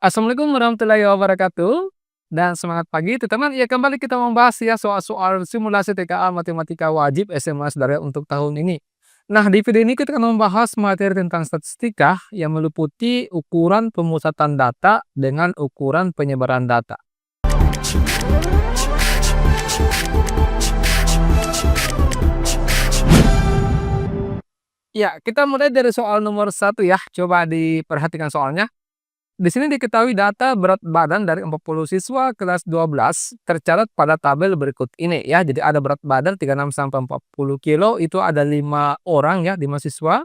Assalamualaikum warahmatullahi wabarakatuh, dan semangat pagi teman-teman. Ya, kembali kita membahas ya soal-soal simulasi TKA Matematika Wajib SMA Saudara untuk tahun ini. Nah, di video ini kita akan membahas materi tentang statistika yang meliputi ukuran pemusatan data dengan ukuran penyebaran data. Ya, kita mulai dari soal nomor 1 ya. Coba diperhatikan soalnya. Di sini diketahui data berat badan dari 40 siswa kelas 12 tercatat pada tabel berikut ini ya. Jadi ada berat badan 36 sampai 40 kilo itu ada 5 orang ya, 5 siswa.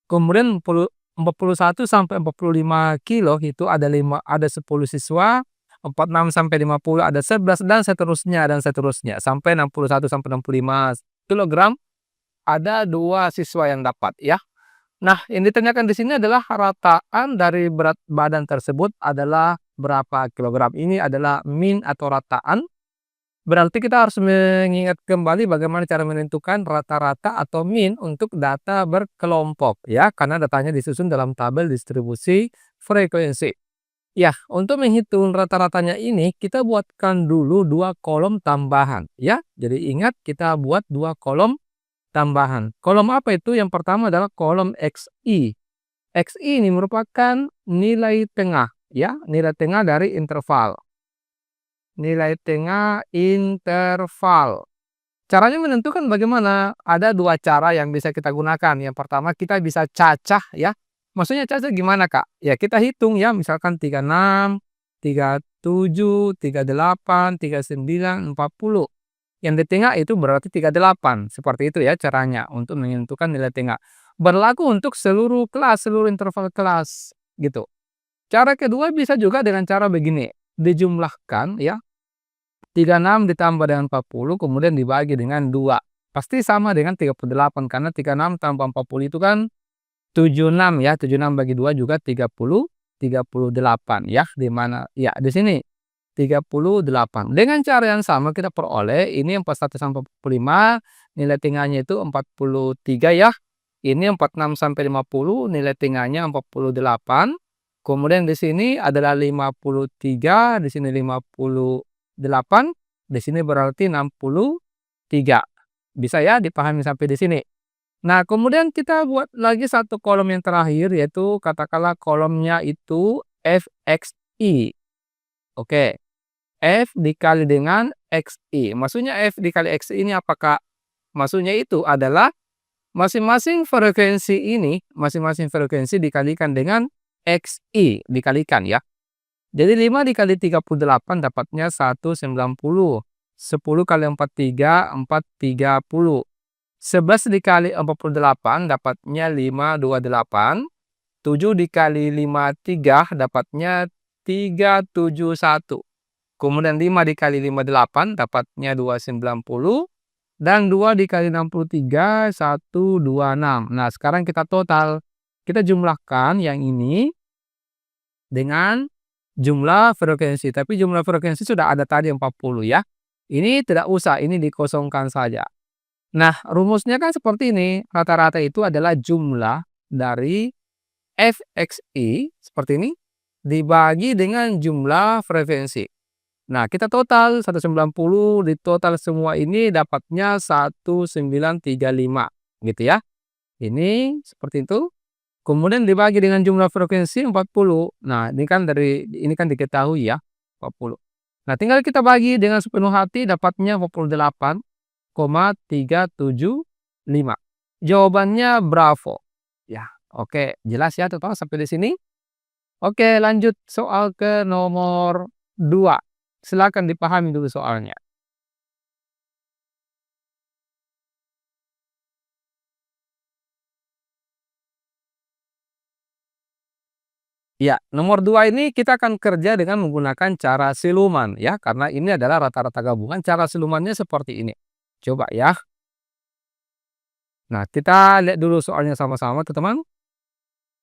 Kemudian 41 sampai 45 kilo itu ada 10 siswa. 46 sampai 50 ada 11 dan seterusnya sampai 61 sampai 65 kilogram ada 2 siswa yang dapat ya. Nah, yang ditanyakan di sini adalah rataan dari berat badan tersebut adalah berapa kilogram. Ini adalah min atau rataan. Berarti kita harus mengingat kembali bagaimana cara menentukan rata-rata atau min untuk data berkelompok ya, karena datanya disusun dalam tabel distribusi frekuensi. Ya, untuk menghitung rata-ratanya ini kita buatkan dulu 2 kolom tambahan ya. Jadi ingat kita buat 2 kolom tambahan. Kolom apa itu? Yang pertama adalah kolom XI. XI ini merupakan nilai tengah, ya, nilai tengah dari interval. Nilai tengah interval. Caranya menentukan bagaimana? Ada 2 cara yang bisa kita gunakan. Yang pertama kita bisa cacah, ya. Maksudnya cacah gimana, Kak? Ya kita hitung ya, misalkan 36, 37, 38, 39, 40. Yang di tengah itu berarti 38. Seperti itu ya caranya untuk menentukan nilai tengah. Berlaku untuk seluruh kelas, seluruh interval kelas gitu. Cara kedua bisa juga dengan cara begini. Dijumlahkan ya. 36 ditambah dengan 40 kemudian dibagi dengan 2. Pasti sama dengan 38 karena 36 tambah 40 itu kan 76 ya. 76 bagi 2 juga 38 ya. Di mana? Ya, di sini 38. Dengan cara yang sama kita peroleh ini 41 sampai 45, nilai tengahnya itu 43 ya. Ini 46 sampai 50, nilai tengahnya 48. Kemudian di sini adalah 53, di sini 58, di sini berarti 63. Bisa ya dipahami sampai di sini. Nah, kemudian kita buat lagi satu kolom yang terakhir yaitu katakanlah kolomnya itu FXI. Oke. F dikali dengan XI. Maksudnya F dikali XI ini apakah? Maksudnya itu adalah masing-masing frekuensi dikalikan dengan XI, dikalikan ya. Jadi 5 dikali 38 dapatnya 190. 10 kali 43, 430. 11 dikali 48 dapatnya 528. 7 dikali 53 dapatnya 371. Kemudian 5 dikali 58 dapatnya 290. Dan 2 dikali 63, 126. Nah, sekarang kita total. Kita jumlahkan yang ini dengan jumlah frekuensi. Tapi jumlah frekuensi sudah ada tadi 40 ya. Ini tidak usah, ini dikosongkan saja. Nah, rumusnya kan seperti ini. Rata-rata itu adalah jumlah dari FXI, seperti ini, dibagi dengan jumlah frekuensi. Nah, kita total 190, di total semua ini dapatnya 1935 gitu ya. Ini seperti itu. Kemudian dibagi dengan jumlah frekuensi 40. Nah, ini kan diketahui ya, 40. Nah, tinggal kita bagi dengan sepenuh hati dapatnya 48,375. Jawabannya bravo. Ya, oke, jelas ya total sampai di sini. Oke, lanjut soal ke nomor 2. Silakan dipahami dulu soalnya. Ya, nomor 2 ini kita akan kerja dengan menggunakan cara siluman ya, karena ini adalah rata-rata gabungan. Cara silumannya seperti ini. Coba ya. Nah, kita lihat dulu soalnya sama-sama teman-teman.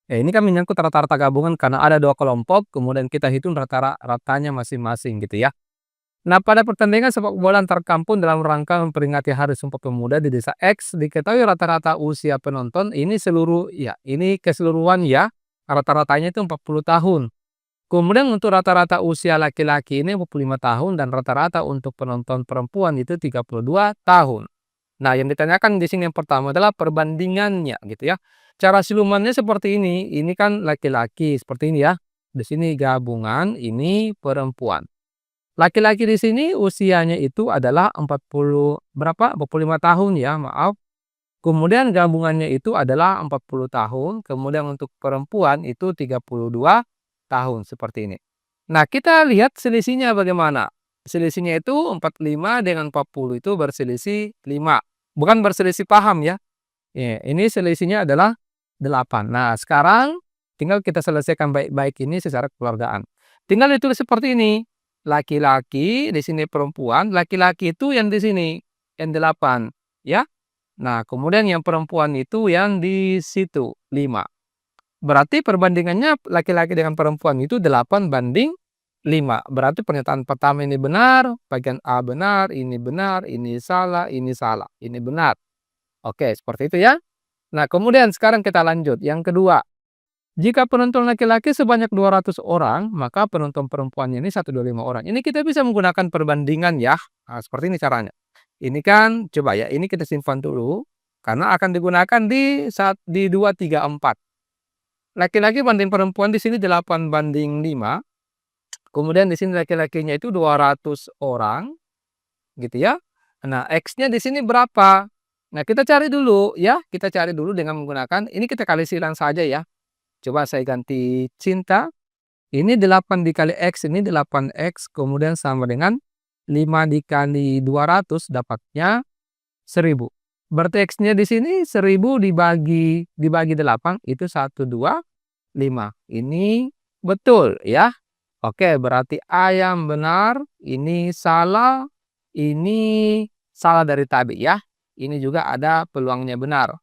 Ini kan menyangkut rata-rata gabungan karena ada 2 kelompok, kemudian kita hitung rata-ratanya masing-masing gitu ya. Nah, pada pertandingan sepak bola antar kampung dalam rangka memperingati Hari Sumpah Pemuda di desa X, diketahui rata-rata usia penonton ini ini keseluruhan ya, rata-ratanya itu 40 tahun. Kemudian untuk rata-rata usia laki-laki ini 45 tahun dan rata-rata untuk penonton perempuan itu 32 tahun. Nah, yang ditanyakan di sini yang pertama adalah perbandingannya gitu ya. Cara silumannya seperti ini kan laki-laki seperti ini ya. Di sini gabungan, ini perempuan. Laki-laki di sini usianya itu adalah 40 berapa? 45 tahun ya, maaf. Kemudian gabungannya itu adalah 40 tahun, kemudian untuk perempuan itu 32 tahun, seperti ini. Nah, kita lihat selisihnya bagaimana. Selisihnya itu 45 dengan 40 itu berselisih 5. Bukan berselisih paham ya. Ini selisihnya adalah 8. Nah, sekarang tinggal kita selesaikan baik-baik ini secara kekeluargaan. Tinggal ditulis seperti ini. Laki-laki, di sini perempuan, laki-laki itu yang di sini, yang 8, ya. Nah, kemudian yang perempuan itu yang di situ, 5. Berarti perbandingannya laki-laki dengan perempuan itu 8:5. Berarti pernyataan pertama ini benar, bagian A benar, ini salah, ini benar. Oke, seperti itu ya. Nah, kemudian sekarang kita lanjut. Yang kedua, jika penonton laki-laki sebanyak 200 orang, maka penonton perempuannya ini 125 orang. Ini kita bisa menggunakan perbandingan ya. Nah, seperti ini caranya. Ini kan coba ya, ini kita simpan dulu karena akan digunakan di 2, 3, 4. Laki-laki banding perempuan di sini 8:5. Kemudian di sini laki-lakinya itu 200 orang gitu ya. Nah, X-nya di sini berapa? Nah, kita cari dulu ya, kita cari dulu dengan menggunakan ini, kita kali silang saja ya. Coba saya ganti cinta. Ini 8 dikali X, ini 8X, kemudian sama dengan 5 dikali 200 dapatnya 1000. Berarti X-nya di sini 1000 dibagi 8 itu 125. Ini betul ya. Oke, berarti A yang benar, ini salah dari tadi ya. Ini juga ada peluangnya benar.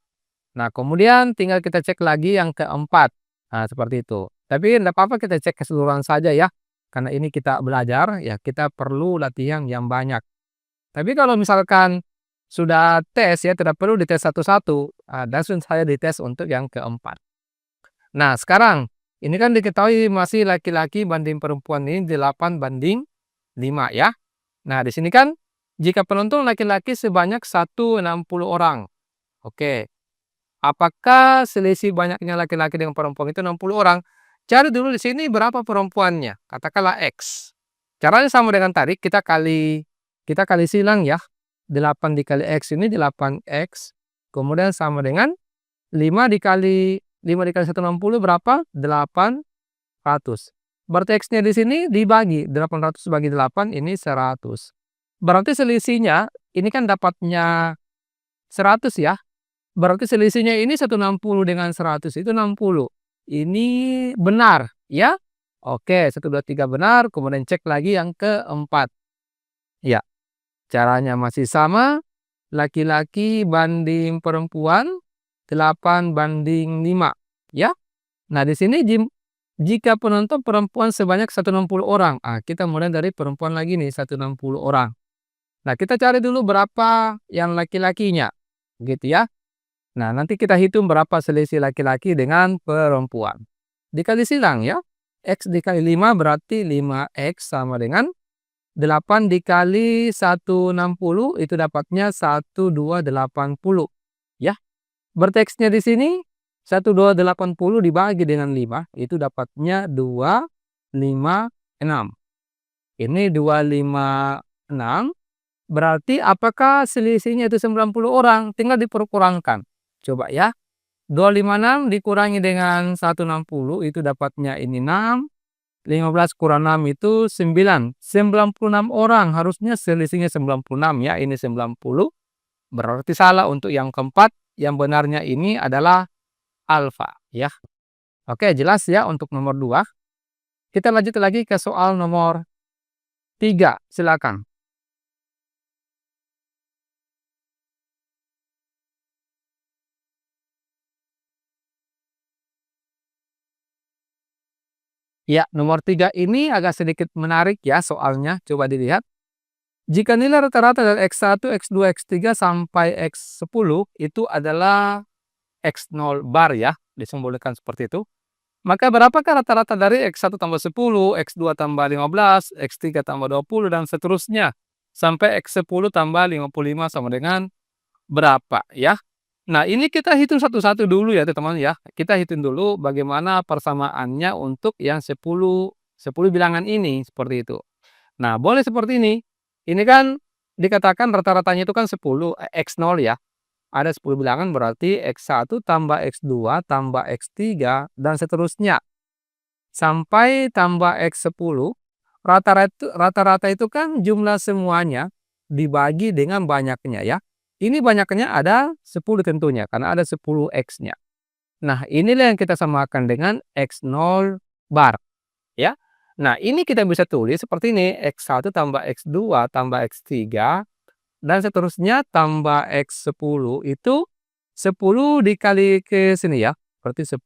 Nah, kemudian tinggal kita cek lagi yang keempat. Nah, seperti itu. Tapi tidak apa-apa kita cek keseluruhan saja ya. Karena ini kita belajar, ya kita perlu latihan yang banyak. Tapi kalau misalkan sudah tes ya, tidak perlu dites satu-satu. Langsung saya dites untuk yang keempat. Nah, sekarang ini kan diketahui masih laki-laki banding perempuan ini 8:5 ya. Nah, di sini kan jika penonton laki-laki sebanyak 160 orang. Oke. Apakah selisih banyaknya laki-laki dengan perempuan itu 60 orang? Cari dulu di sini berapa perempuannya, katakanlah X. Caranya sama dengan tadi, kita kali silang ya. 8 dikali X ini 8X, kemudian sama dengan 5 dikali 160 berapa? 800. Berarti X-nya di sini dibagi, 800 bagi 8 ini 100. Berarti selisihnya, ini kan dapatnya 100 ya. Berarti selisihnya ini 160 dengan 100 itu 60. Ini benar ya. Oke, 1, 2, 3 benar. Kemudian cek lagi yang keempat. Ya, caranya masih sama. Laki-laki banding perempuan 8:5 ya. Nah, di sini jika penonton perempuan sebanyak 160 orang. Kita mulai dari perempuan lagi nih, 160 orang. Nah, kita cari dulu berapa yang laki-lakinya. Gitu ya. Nah, nanti kita hitung berapa selisih laki-laki dengan perempuan. Dikali silang ya. X dikali 5 berarti 5X sama dengan 8 dikali 160 itu dapatnya 1280 ya. Berarti X-nya di sini 1280 dibagi dengan 5 itu dapatnya 256. Ini 256. Berarti apakah selisihnya itu 90 orang? Tinggal diperkurangkan. Coba ya. 256 dikurangi dengan 160 itu dapatnya ini 6. 15 kurang 6 itu 9. 96 orang. Harusnya selisihnya 96 ya. Ini 90. Berarti salah untuk yang keempat. Yang benarnya ini adalah alfa ya. Oke, jelas ya untuk nomor 2. Kita lanjut lagi ke soal nomor 3. Silakan. Ya, nomor 3 ini agak sedikit menarik ya soalnya. Coba dilihat. Jika nilai rata-rata dari X1, X2, X3 sampai X10 itu adalah X0 bar ya, disimbolkan seperti itu. Maka berapakah rata-rata dari X1 tambah 10, X2 tambah 15, X3 tambah 20, dan seterusnya, sampai X10 tambah 55 sama dengan berapa, ya? Nah, ini kita hitung satu-satu dulu ya, teman-teman, ya. Kita hitung dulu bagaimana persamaannya untuk yang 10 bilangan ini, seperti itu. Nah, boleh seperti ini. Ini kan dikatakan rata-ratanya itu kan 10, X0 ya. Ada 10 bilangan berarti X1 tambah X2 tambah X3 dan seterusnya. Sampai tambah X10, rata-rata itu kan jumlah semuanya dibagi dengan banyaknya ya. Ini banyaknya ada 10 tentunya, karena ada 10 X-nya. Nah, inilah yang kita samakan dengan X0 bar, ya. Nah, ini kita bisa tulis seperti ini, X1 tambah X2 tambah X3 dan seterusnya tambah X10 itu 10 dikali ke sini ya, berarti 10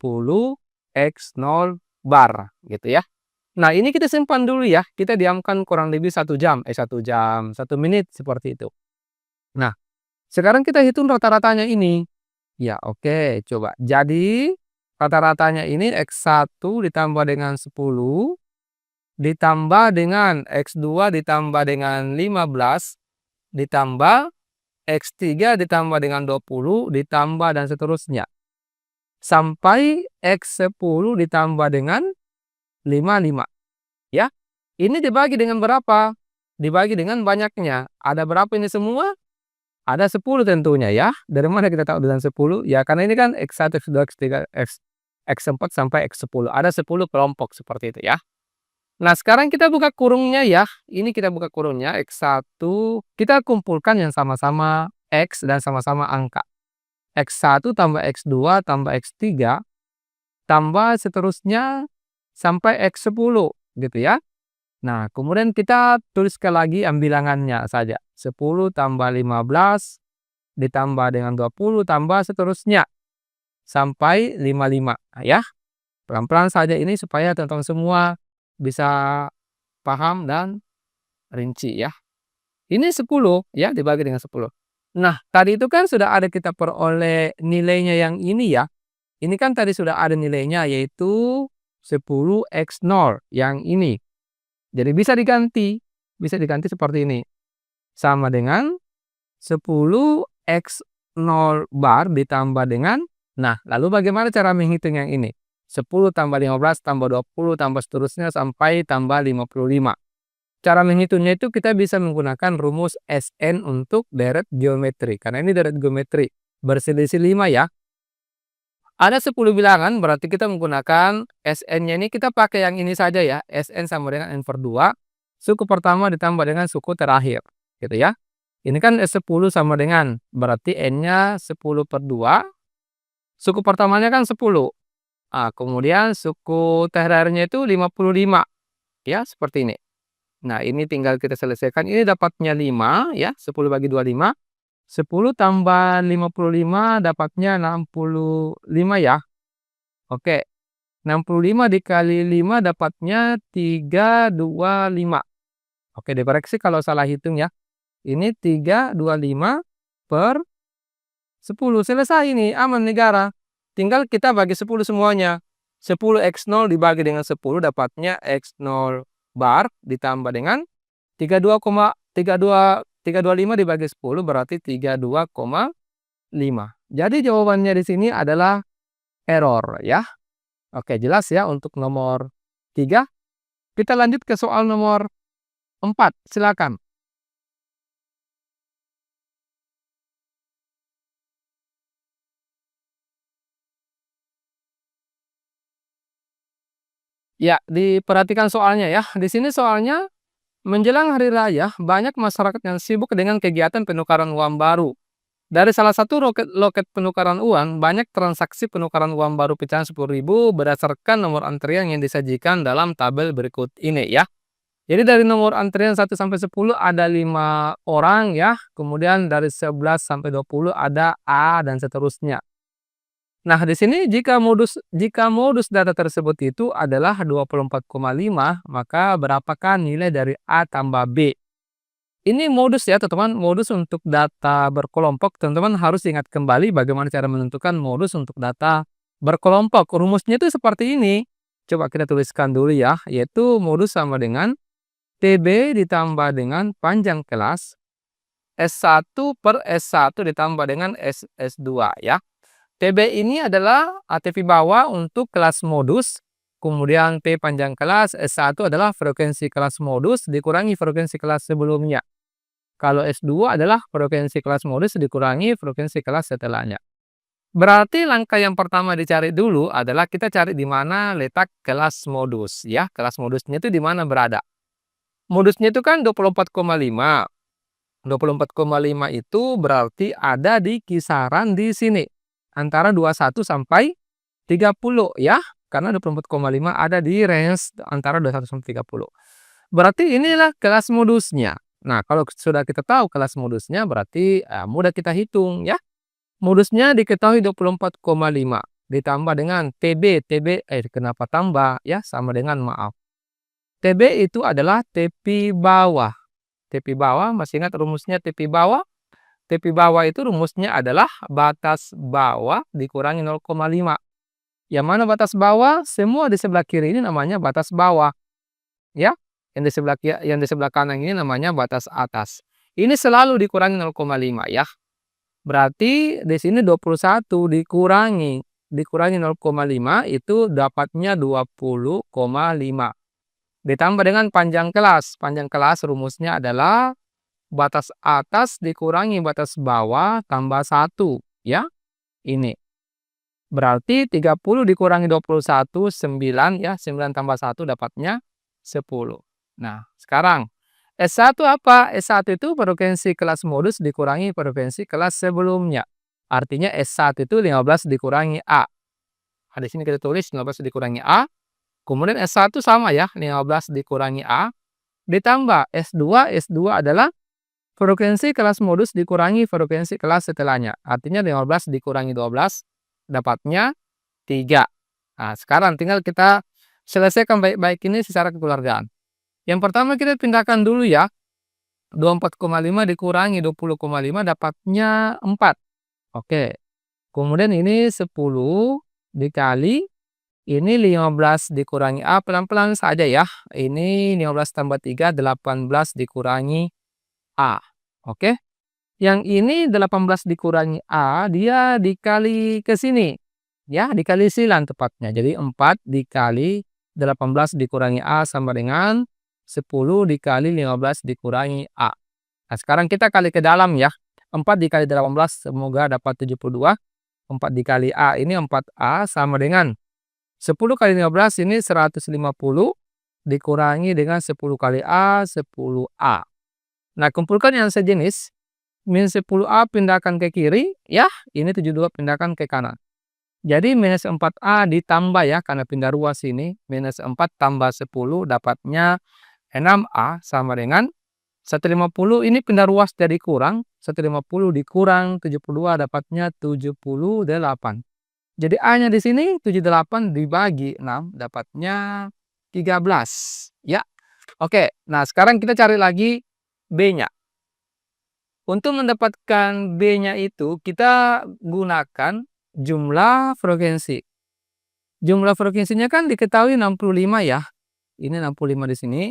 X0 bar, gitu ya. Nah, ini kita simpan dulu ya, kita diamkan kurang lebih 1 jam, 1 jam, 1 menit, seperti itu. Nah, sekarang kita hitung rata-ratanya ini. Ya, oke, coba. Jadi, rata-ratanya ini X1 ditambah dengan 10, ditambah dengan X2 ditambah dengan 15, ditambah X3 ditambah dengan 20, ditambah dan seterusnya. Sampai X10 ditambah dengan 55, ya. Ini dibagi dengan berapa? Dibagi dengan banyaknya. Ada berapa ini semua? Ada 10 tentunya ya. Dari mana kita tahu dengan 10? Ya karena ini kan X1, X2, X3, X4 sampai X10. Ada 10 kelompok seperti itu ya. Nah, sekarang kita buka kurungnya ya. Ini kita buka kurungnya X1, kita kumpulkan yang sama-sama X dan sama-sama angka. X1 tambah X2 tambah X3 tambah seterusnya sampai X10 gitu ya. Nah, kemudian kita tuliskan lagi bilangannya saja. 10 tambah 15 ditambah dengan 20 tambah seterusnya sampai 55 ya. Pelan-pelan saja ini supaya teman-teman semua bisa paham dan rinci ya. Ini 10 ya, dibagi dengan 10. Nah, tadi itu kan sudah ada kita peroleh nilainya yang ini ya. Ini kan tadi sudah ada nilainya yaitu 10x0 yang ini. Jadi bisa diganti seperti ini. Sama dengan 10x0 bar ditambah dengan, nah lalu bagaimana cara menghitung yang ini? 10 tambah 15 tambah 20 tambah seterusnya sampai tambah 55. Cara menghitungnya itu kita bisa menggunakan rumus SN untuk deret geometri. Karena ini deret geometri berselisih 5 ya. Ada 10 bilangan berarti kita menggunakan SN-nya ini kita pakai yang ini saja ya. SN sama dengan N/2. Suku pertama ditambah dengan suku terakhir. Gitu ya. Ini kan 10 sama dengan berarti N-nya 10/2. Suku pertamanya kan 10. Nah, kemudian suku terakhirnya itu 55. Ya, seperti ini. Nah, ini tinggal kita selesaikan. Ini dapatnya 5 ya, 10 bagi 2, 5. 10 tambah 55 dapatnya 65 ya. Oke, 65 dikali 5 dapatnya 325. Oke, dikoreksi kalau salah hitung ya. Ini 325 per 10. Selesai ini, aman negara. Tinggal kita bagi 10 semuanya. 10x0 dibagi dengan 10 dapatnya x0 bar ditambah dengan 325 dibagi 10 berarti 32,5. Jadi jawabannya di sini adalah error ya. Oke, jelas ya untuk nomor 3. Kita lanjut ke soal nomor 4. Silakan. Ya, diperhatikan soalnya ya. Di sini soalnya menjelang hari raya banyak masyarakat yang sibuk dengan kegiatan penukaran uang baru. Dari salah satu loket penukaran uang, banyak transaksi penukaran uang baru pecahan 10.000 berdasarkan nomor antrian yang disajikan dalam tabel berikut ini ya. Jadi dari nomor antrian 1 sampai 10 ada 5 orang ya. Kemudian dari 11 sampai 20 ada A dan seterusnya. Nah, di sini jika modus data tersebut itu adalah 24,5, maka berapakah nilai dari A tambah B? Ini modus ya teman-teman, modus untuk data berkelompok. Teman-teman harus ingat kembali bagaimana cara menentukan modus untuk data berkelompok. Rumusnya itu seperti ini. Coba kita tuliskan dulu ya, yaitu modus sama dengan TB ditambah dengan panjang kelas S1 per S1 ditambah dengan S2 ya. TB ini adalah ATV bawah untuk kelas modus, kemudian P panjang kelas, S1 adalah frekuensi kelas modus dikurangi frekuensi kelas sebelumnya. Kalau S2 adalah frekuensi kelas modus dikurangi frekuensi kelas setelahnya. Berarti langkah yang pertama dicari dulu adalah kita cari di mana letak kelas modus ya. Kelas modusnya itu di mana berada. Modusnya itu kan 24,5. 24,5 itu berarti ada di kisaran di sini. Antara 21 sampai 30 ya. Karena 24,5 ada di range antara 21 sampai 30. Berarti inilah kelas modusnya. Nah, kalau sudah kita tahu kelas modusnya berarti mudah kita hitung ya. Modusnya diketahui 24,5 ditambah dengan kenapa tambah ya, sama dengan maaf. TB itu adalah tepi bawah. Tepi bawah, masih ingat rumusnya tepi bawah? Tepi bawah itu rumusnya adalah batas bawah dikurangi 0,5. Yang mana batas bawah? Semua di sebelah kiri ini namanya batas bawah. Ya, yang di sebelah kanan ini namanya batas atas. Ini selalu dikurangi 0,5 ya. Berarti di sini 21 dikurangi 0,5 itu dapatnya 20,5. Ditambah dengan panjang kelas. Panjang kelas rumusnya adalah batas atas dikurangi batas bawah tambah 1 ya. Ini. Berarti 30 dikurangi 21 9 ya. 9 tambah 1 dapatnya 10. Nah, sekarang S1 apa? S1 itu frekuensi kelas modus dikurangi frekuensi kelas sebelumnya. Artinya S1 itu 15 dikurangi A. Nah, di sini kita tulis 15 dikurangi A. Kemudian S1 sama ya, 15 dikurangi A. Ditambah S2. S2 adalah frekuensi kelas modus dikurangi frekuensi kelas setelahnya. Artinya 15 dikurangi 12 dapatnya 3. Nah, sekarang tinggal kita selesaikan baik-baik ini secara kekeluargaan. Yang pertama kita pindahkan dulu ya. 24,5 dikurangi 20,5 dapatnya 4. Oke. Kemudian ini 10 dikali ini 15 dikurangi A, pelan-pelan saja ya. Ini 15 tambah 3 18 dikurangi A. Oke. Yang ini 18 dikurangi A dia dikali ke sini. Ya, dikali 9 tepatnya. Jadi 4 dikali 18 dikurangi A sama dengan 10 dikali 15 dikurangi A. Nah, sekarang kita kali ke dalam ya. 4 dikali 18 semoga dapat 72. 4 dikali A ini 4A sama dengan 10 kali 15 ini 150 dikurangi dengan 10 kali A 10A. Nah, kumpulkan yang sejenis. Min 10A pindahkan ke kiri ya. Ini 72 pindahkan ke kanan. Jadi minus 4A ditambah ya, karena pindah ruas ini. Minus 4 tambah 10 dapatnya 6A sama dengan 150. Ini pindah ruas jadi kurang. 150 dikurang 72 dapatnya 78. Jadi A-nya di sini 78 dibagi 6 dapatnya 13. Ya. Oke, nah sekarang kita cari lagi B-nya. Untuk mendapatkan B-nya itu kita gunakan jumlah frekuensi. Jumlah frekuensinya kan diketahui 65 ya. Ini 65 di sini.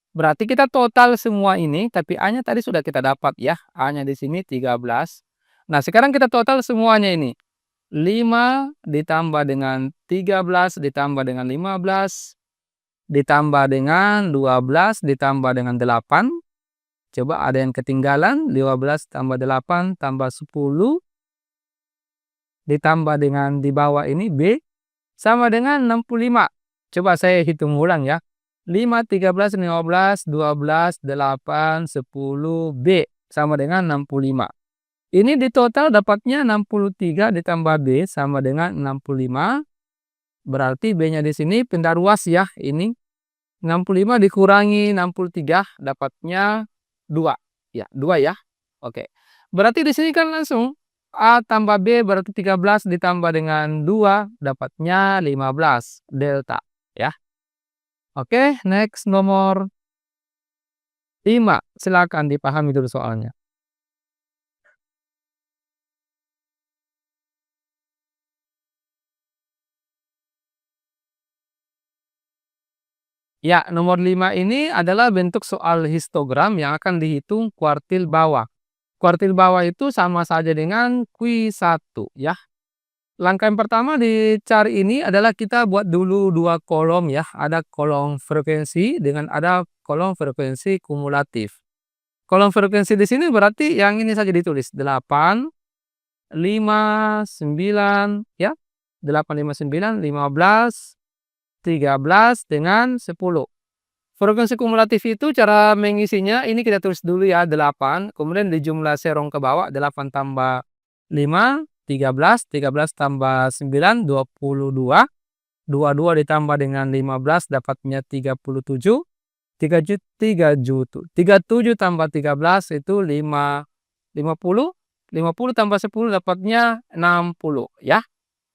Berarti kita total semua ini, tapi A-nya tadi sudah kita dapat ya. A-nya di sini 13. Nah, sekarang kita total semuanya ini. 5 ditambah dengan 13 ditambah dengan 15 ditambah dengan 12 ditambah dengan 8. Coba ada yang ketinggalan. 15 tambah 8 tambah 10 ditambah dengan di bawah ini B sama dengan 65. Coba saya hitung ulang ya. 5, 13, 15, 12, 8, 10, B sama dengan 65. Ini di total dapatnya 63 ditambah B sama dengan 65. Berarti B-nya di sini pindah ruas ya. Ini 65 dikurangi 63 dapatnya 2. Ya, 2 ya. Oke. Berarti di sini kan langsung A tambah B berarti 13 ditambah dengan 2 dapatnya 15 delta ya. Oke, next nomor 5. Silakan dipahami dulu soalnya. Ya, nomor 5 ini adalah bentuk soal histogram yang akan dihitung kuartil bawah. Kuartil bawah itu sama saja dengan Q1 ya. Langkah yang pertama dicari ini adalah kita buat dulu 2 kolom ya. Ada kolom frekuensi dengan ada kolom frekuensi kumulatif. Kolom frekuensi di sini berarti yang ini saja ditulis 8, 5, 9 ya. 8, 5, 9, 15, 13 dengan 10. Frekuensi kumulatif itu cara mengisinya ini kita tulis dulu ya 8, kemudian dijumlah serong ke bawah 8 tambah 5, 13, 13 tambah 9, 22, 22 ditambah dengan 15 dapatnya 37, 37 tambah 13 itu 50, 50 tambah 10 dapatnya 60 ya.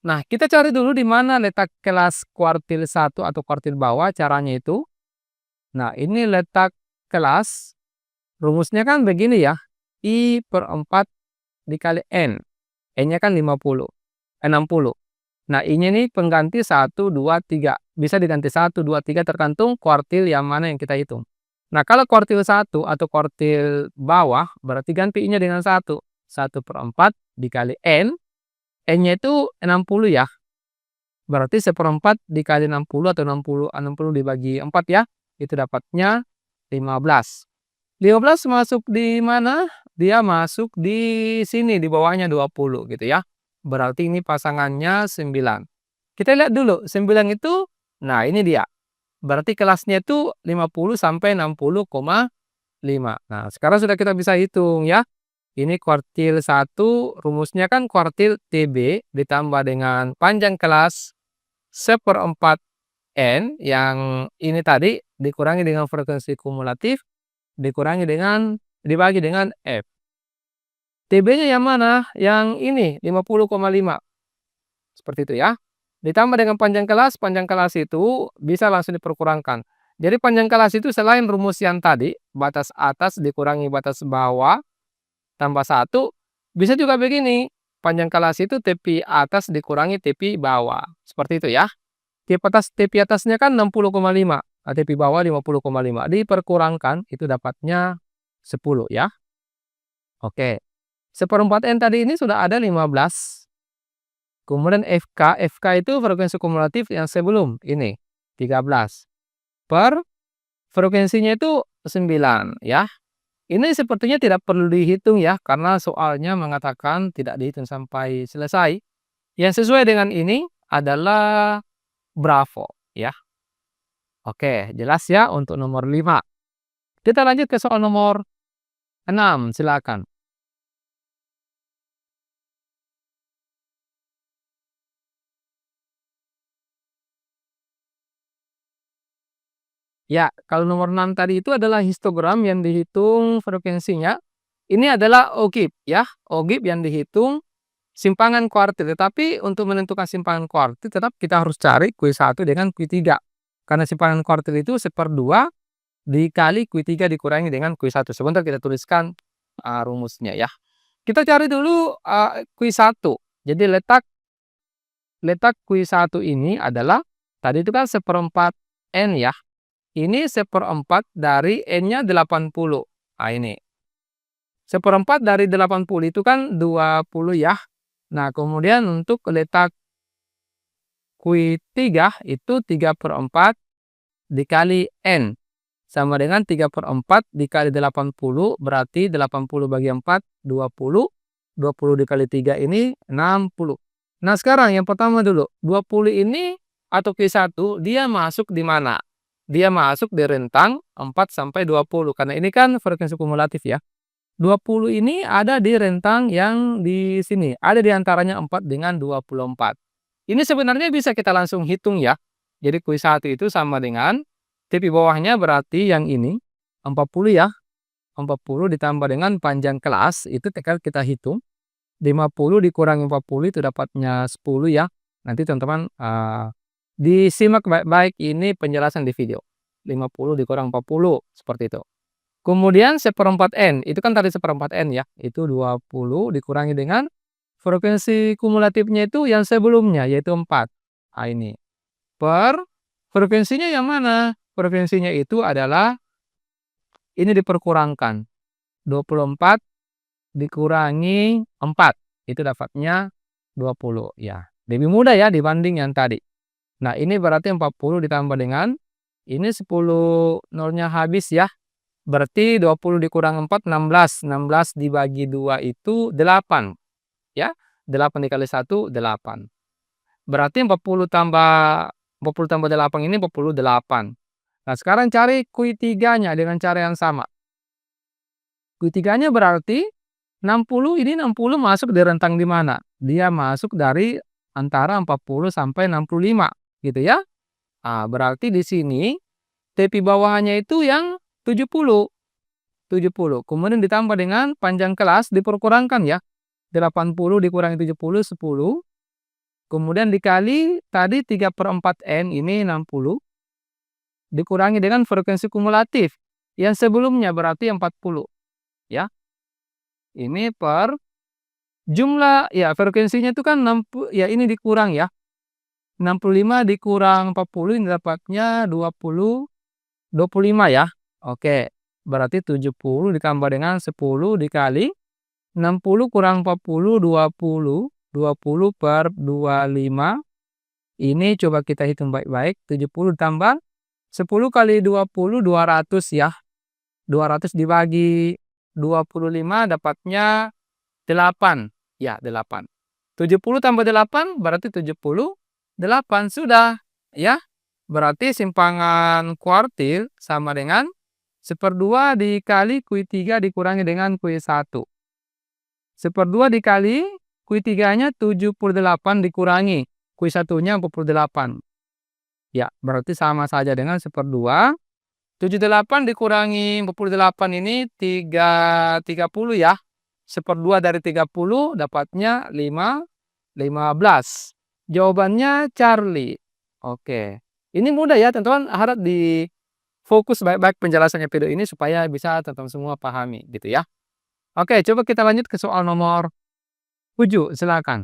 Nah, kita cari dulu di mana letak kelas kuartil 1 atau kuartil bawah caranya itu. Nah, ini letak kelas, rumusnya kan begini ya, I/4 dikali N. N-nya kan 60. Nah, I-nya ini pengganti 1, 2, 3. Bisa diganti 1, 2, 3 tergantung kuartil yang mana yang kita hitung. Nah, kalau kuartil 1 atau kuartil bawah, berarti ganti I-nya dengan 1. 1/4 dikali N. N-nya itu 60 ya. Berarti 1/4 dikali 60 atau 60 dibagi 4 ya. Itu dapatnya 15. 15 masuk di mana? Dia masuk di sini, di bawahnya 20 gitu ya. Berarti ini pasangannya 9. Kita lihat dulu, 9 itu, nah ini dia. Berarti kelasnya itu 50 sampai 60,5. Nah, sekarang sudah kita bisa hitung ya. Ini kuartil 1, rumusnya kan kuartil TB ditambah dengan panjang kelas 1/4 N yang ini tadi dikurangi dengan frekuensi kumulatif dikurangi dengan dibagi dengan F. TB-nya yang mana? Yang ini 50,5. Seperti itu ya. Ditambah dengan panjang kelas itu bisa langsung diperkurangkan. Jadi panjang kelas itu selain rumus yang tadi, batas atas dikurangi batas bawah tambah 1, bisa juga begini. Panjang kelas itu tepi atas dikurangi tepi bawah. Seperti itu ya. Tepi atasnya kan 60,5. Tepi bawah 50,5. Diperkurangkan itu dapatnya 10 ya. Oke. 1/4 N tadi ini sudah ada 15. Kemudian FK itu frekuensi kumulatif yang sebelum ini 13. Per frekuensinya itu 9 ya. Ini sepertinya tidak perlu dihitung ya karena soalnya mengatakan tidak dihitung sampai selesai. Yang sesuai dengan ini adalah Bravo ya. Oke, jelas ya untuk nomor 5. Kita lanjut ke soal nomor 6, silakan. Ya, kalau nomor 6 tadi itu adalah histogram yang dihitung frekuensinya. Ini adalah OGIP ya, OGIP yang dihitung simpangan kuartil. Tetapi untuk menentukan simpangan kuartil tetap kita harus cari Q1 dengan Q3. Karena simpangan kuartil itu 1/2 dikali Q3 dikurangi dengan Q1. Sebentar kita tuliskan rumusnya ya. Kita cari dulu Q1. Jadi letak Q1 ini adalah tadi itu kan 1/4 N ya. Ini 1/4 dari N-nya 80. Nah ini. 1/4 dari 80 itu kan 20 ya. Nah kemudian untuk letak Q3 itu 3/4 dikali N. Sama dengan 3/4 dikali 80 berarti 80 bagi 4, 20. 20 dikali 3 ini 60. Nah sekarang yang pertama dulu, 20 ini atau Q1 dia masuk di mana? Dia masuk di rentang 4 sampai 20 karena ini kan frekuensi kumulatif ya. 20 ini ada di rentang yang di sini, ada di antaranya 4 dengan 24. Ini sebenarnya bisa kita langsung hitung ya. Jadi Q1 itu sama dengan tepi bawahnya berarti yang ini 40 ya. 40 ditambah dengan panjang kelas itu tinggal kita hitung. 50 dikurangi 40 itu dapatnya 10 ya. Nanti teman-teman disimak baik-baik ini penjelasan di video. 50 dikurang 40 seperti itu. Kemudian 1/4 N, itu kan tadi 1/4 N ya. Itu 20 dikurangi dengan frekuensi kumulatifnya itu yang sebelumnya yaitu 4. Nah ini. Per frekuensinya yang mana? frekuensinya itu adalah ini diperkurangkan, 24 dikurangi 4, itu dapatnya 20, ya. Lebih mudah ya dibanding yang tadi. Nah, ini berarti 40 ditambah dengan ini 10 nolnya habis ya, berarti 20 dikurang 4, 16. 16 dibagi 2 itu 8, ya. 8 dikali 1, 8. Berarti 40 tambah 8 ini 48. Nah, sekarang cari Q3-nya dengan cara yang sama. Q3-nya berarti 60, ini 60 masuk di rentang di mana? Dia masuk dari antara 40 sampai 65, gitu ya. Ah, berarti di sini tepi bawahnya itu yang 70. 70. Kemudian ditambah dengan panjang kelas diperkurangkan ya. 80 dikurangi 70, 10. Kemudian dikali tadi 3/4 N, ini 60. Dikurangi dengan frekuensi kumulatif yang sebelumnya berarti 40, ya. Ini per jumlah ya frekuensinya itu kan ya ini dikurang ya. 65 dikurang 40 ini dapatnya 25 ya. Oke, berarti 70 ditambah dengan 10 dikali 60 kurang 40, 20. 20 per 25. Ini coba kita hitung baik-baik. 70 tambah 10 kali 20, 200 ya. 200 dibagi 25 dapatnya 8. Ya, 8. 70 tambah 8 berarti 78. Sudah, ya. Berarti simpangan kuartil sama dengan 1/2 dikali Q3 dikurangi dengan Q1. 1/2 dikali Q3-nya 78 dikurangi Q1-nya 48. Ya, berarti sama saja dengan 1/2. 78 dikurangi 48 ini 30 ya. 1/2 dari 30 dapatnya 15. Jawabannya Charlie. Oke. Ini mudah ya teman-teman, harap fokus baik-baik penjelasannya video ini supaya bisa teman-teman semua pahami gitu ya. Oke, coba kita lanjut ke soal nomor 7, silakan.